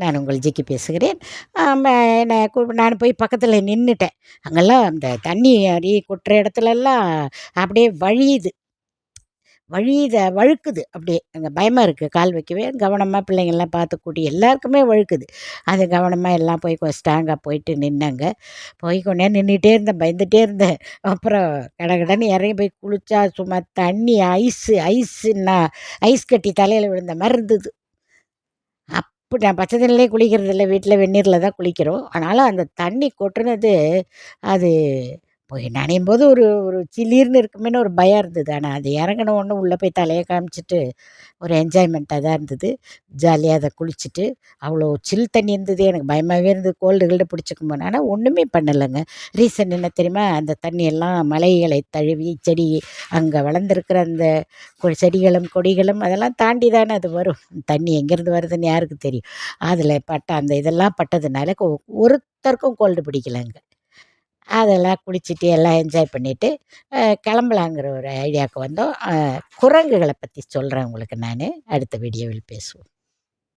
நான் உங்கள் ஜிக்கி பேசுகிறேன். என்ன நான் போய் பக்கத்தில் நின்றுட்டேன். அங்கெல்லாம் அந்த தண்ணி அடி கொட்டுற இடத்துலலாம் அப்படியே வழியுது. வழுக்குது அப்படியே. அங்கே பயமாக இருக்குது கால் வைக்கவே. கவனமாக பிள்ளைங்கள்லாம் பார்த்து கூட்டி எல்லாருக்குமே வழுக்குது. அது கவனமாக எல்லாம் போய் ஸ்ட்ராங்காக போயிட்டு நின்னேங்க. போய் கொஞ்ச நேரம் நின்றுட்டே இருந்தேன், பயந்துகிட்டே இருந்தேன். அப்புறம் கடகடன்னு இறங்கி போய் குளிச்சா சும்மா தண்ணி ஐஸுன்னா ஐஸ் கட்டி தலையில் விழுந்த மாதிரி இருந்தது. அப்படி நான் பச்சை தண்ணியிலே குளிக்கிறதில்ல, வீட்டில் வெந்நீரில் தான் குளிக்கிறோம். ஆனாலும் அந்த தண்ணி கொட்டுனது அது போய் நனையும்போது ஒரு ஒரு சில்லீர்னு இருக்குமேன்னு ஒரு பயம் இருந்தது. ஆனால் அது இறங்குன உடனே உள்ளே போய் தலைய காமிச்சிட்டு ஒரு என்ஜாய்மெண்ட்டாக தான் இருந்தது. ஜாலியாக அத குளிச்சுட்டு அவ்வளோ சில் தண்ணி இருந்தது. எனக்கு பயமாகவே இருந்தது கோல்டு கீல்டு பிடிச்சிக்குமோன்னு. ஆனால் ஒன்றுமே பண்ணலைங்க. ரீசன் என்ன தெரியுமா? அந்த தண்ணியெல்லாம் மலைகளை தழுவி செடி அங்கே வளர்ந்துருக்கிற அந்த செடிகளும் கொடிகளும் அதெல்லாம் தாண்டி தானே அது வரும். தண்ணி எங்கேருந்து வருதுன்னு யாருக்கு தெரியும்? அதில் பட்ட அந்த இதெல்லாம் பட்டதுனால ஒருத்தருக்கும் கோல்டு பிடிக்கலங்க. அதெல்லாம் குளிச்சுட்டு எல்லாம் என்ஜாய் பண்ணிவிட்டு கிளம்பலாங்கிற ஒரு ஐடியாவுக்கு வந்தோம். குரங்குகளை பற்றி சொல்கிறேன் உங்களுக்கு நான். அடுத்த வீடியோவில் பேசுவோம்.